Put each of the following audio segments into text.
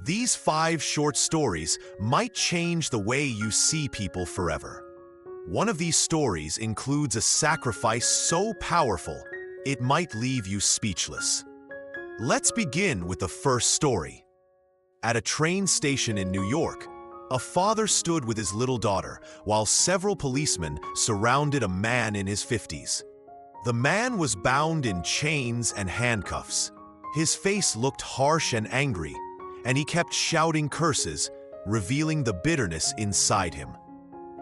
These 5 short stories might change the way you see people forever. One of these stories includes a sacrifice so powerful, it might leave you speechless. Let's begin with the first story. At a train station in New York, a father stood with his little daughter while several policemen surrounded a man in his 50s. The man was bound in chains and handcuffs. His face looked harsh and angry, and he kept shouting curses, revealing the bitterness inside him.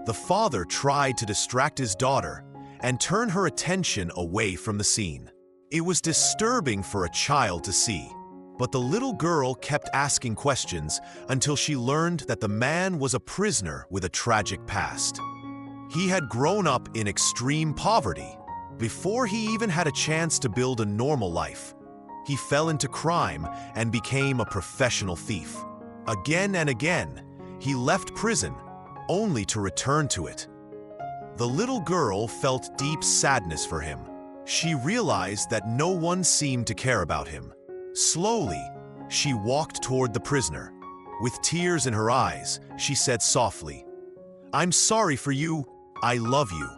The father tried to distract his daughter and turn her attention away from the scene. It was disturbing for a child to see, but the little girl kept asking questions until she learned that the man was a prisoner with a tragic past. He had grown up in extreme poverty. Before he even had a chance to build a normal life, he fell into crime and became a professional thief. Again and again, he left prison, only to return to it. The little girl felt deep sadness for him. She realized that no one seemed to care about him. Slowly, she walked toward the prisoner. With tears in her eyes, she said softly, "I'm sorry for you. I love you."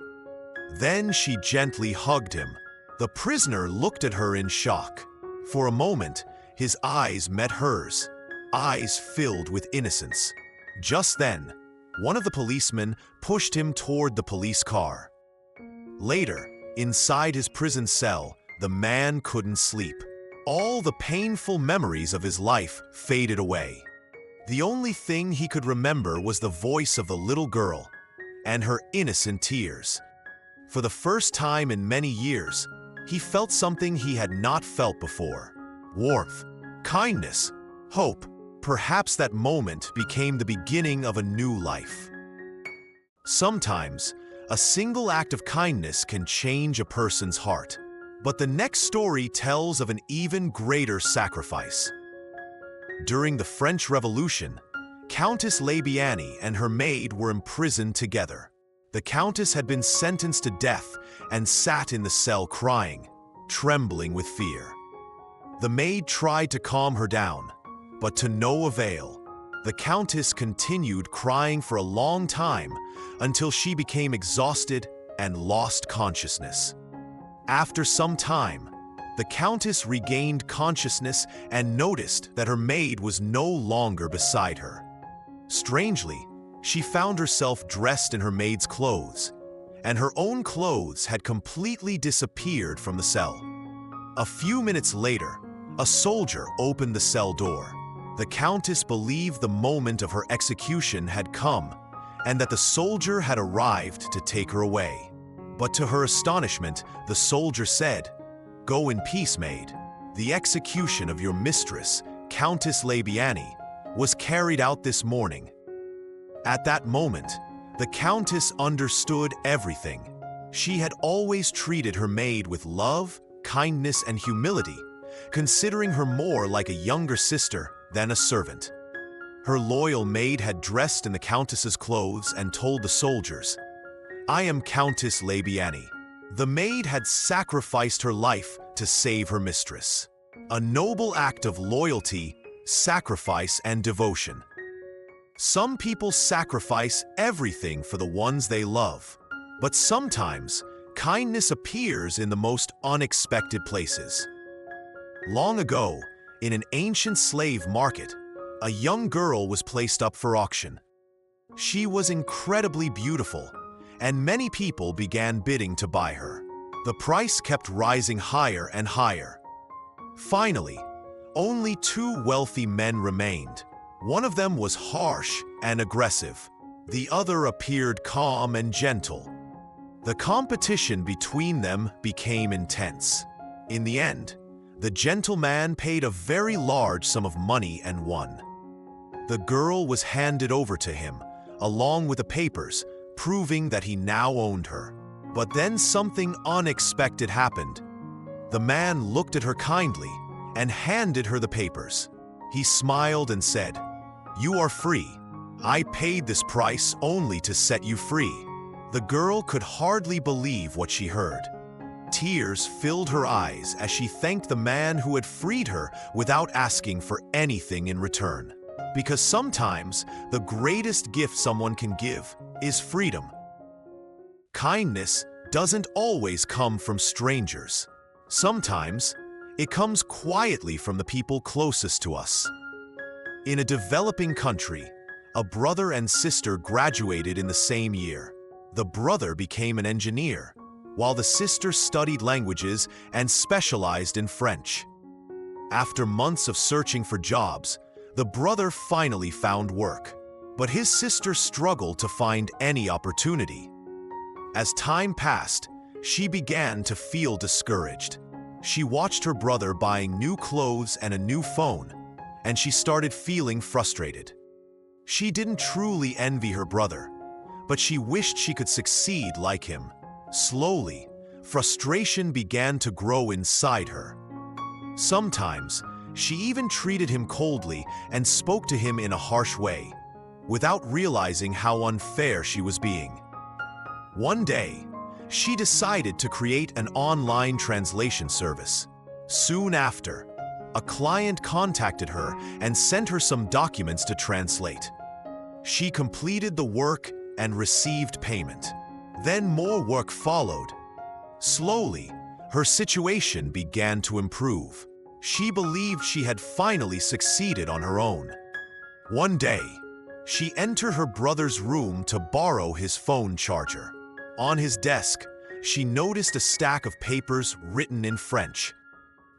Then she gently hugged him. The prisoner looked at her in shock. For a moment, his eyes met hers, eyes filled with innocence. Just then, one of the policemen pushed him toward the police car. Later, inside his prison cell, the man couldn't sleep. All the painful memories of his life faded away. The only thing he could remember was the voice of the little girl and her innocent tears. For the first time in many years, he felt something he had not felt before. Warmth, kindness, hope. Perhaps that moment became the beginning of a new life. Sometimes, a single act of kindness can change a person's heart. But the next story tells of an even greater sacrifice. During the French Revolution, Countess Labiani and her maid were imprisoned together. The Countess had been sentenced to death and sat in the cell crying, trembling with fear. The maid tried to calm her down, but to no avail. The Countess continued crying for a long time until she became exhausted and lost consciousness. After some time, the Countess regained consciousness and noticed that her maid was no longer beside her. Strangely, she found herself dressed in her maid's clothes, and her own clothes had completely disappeared from the cell. A few minutes later, a soldier opened the cell door. The Countess believed the moment of her execution had come, and that the soldier had arrived to take her away. But to her astonishment, the soldier said, "Go in peace, maid. The execution of your mistress, Countess Labiani, was carried out this morning." At that moment, the Countess understood everything. She had always treated her maid with love, kindness, and humility, considering her more like a younger sister than a servant. Her loyal maid had dressed in the Countess's clothes and told the soldiers, "I am Countess Labiani." The maid had sacrificed her life to save her mistress. A noble act of loyalty, sacrifice, and devotion. Some people sacrifice everything for the ones they love, but sometimes kindness appears in the most unexpected places. Long ago, in an ancient slave market, a young girl was placed up for auction. She was incredibly beautiful, and many people began bidding to buy her. The price kept rising higher and higher. Finally, only 2 wealthy men remained. One of them was harsh and aggressive. The other appeared calm and gentle. The competition between them became intense. In the end, the gentleman paid a very large sum of money and won. The girl was handed over to him, along with the papers, proving that he now owned her. But then something unexpected happened. The man looked at her kindly and handed her the papers. He smiled and said, "You are free. I paid this price only to set you free." The girl could hardly believe what she heard. Tears filled her eyes as she thanked the man who had freed her without asking for anything in return. Because sometimes the greatest gift someone can give is freedom. Kindness doesn't always come from strangers. Sometimes it comes quietly from the people closest to us. In a developing country, a brother and sister graduated in the same year. The brother became an engineer, while the sister studied languages and specialized in French. After months of searching for jobs, the brother finally found work, but his sister struggled to find any opportunity. As time passed, she began to feel discouraged. She watched her brother buying new clothes and a new phone, and she started feeling frustrated. She didn't truly envy her brother, but she wished she could succeed like him. Slowly, frustration began to grow inside her. Sometimes, she even treated him coldly and spoke to him in a harsh way, without realizing how unfair she was being. One day, she decided to create an online translation service. Soon after, a client contacted her and sent her some documents to translate. She completed the work and received payment. Then more work followed. Slowly, her situation began to improve. She believed she had finally succeeded on her own. One day, she entered her brother's room to borrow his phone charger. On his desk, she noticed a stack of papers written in French.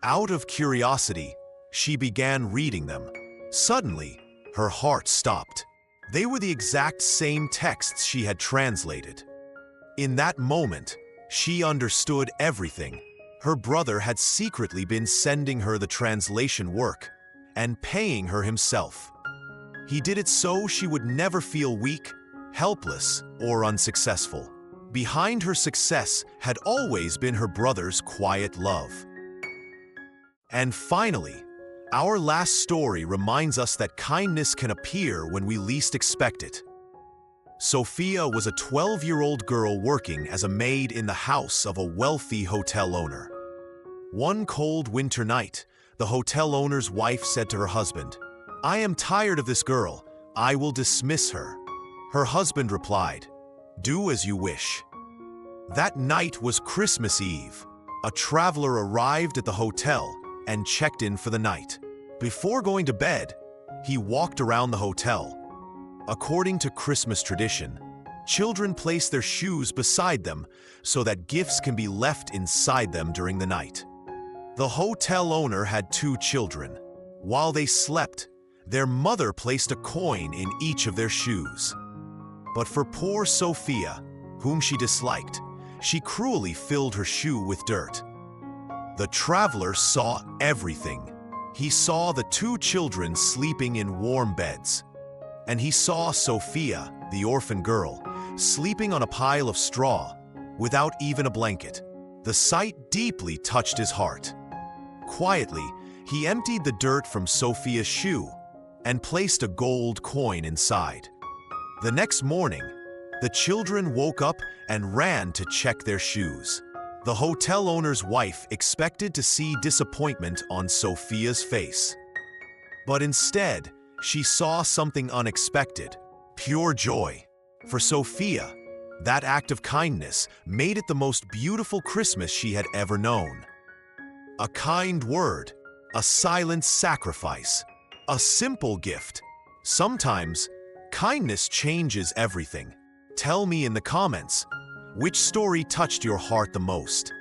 Out of curiosity, she began reading them. Suddenly, her heart stopped. They were the exact same texts she had translated. In that moment, she understood everything. Her brother had secretly been sending her the translation work and paying her himself. He did it so she would never feel weak, helpless, or unsuccessful. Behind her success had always been her brother's quiet love. And finally, our last story reminds us that kindness can appear when we least expect it. Sofia was a 12-year-old girl working as a maid in the house of a wealthy hotel owner. One cold winter night, the hotel owner's wife said to her husband, "I am tired of this girl. I will dismiss her." Her husband replied, "Do as you wish." That night was Christmas Eve. A traveler arrived at the hotel and checked in for the night. Before going to bed, he walked around the hotel. According to Christmas tradition, children place their shoes beside them so that gifts can be left inside them during the night. The hotel owner had 2 children. While they slept, their mother placed a coin in each of their shoes. But for poor Sofia, whom she disliked, she cruelly filled her shoe with dirt. The traveler saw everything. He saw the 2 children sleeping in warm beds. And he saw Sofia, the orphan girl, sleeping on a pile of straw, without even a blanket. The sight deeply touched his heart. Quietly, he emptied the dirt from Sofia's shoe and placed a gold coin inside. The next morning, the children woke up and ran to check their shoes. The hotel owner's wife expected to see disappointment on Sofia's face. But instead, she saw something unexpected: pure joy. For Sofia, that act of kindness made it the most beautiful Christmas she had ever known. A kind word, a silent sacrifice, a simple gift. Sometimes, kindness changes everything. Tell me in the comments, which story touched your heart the most?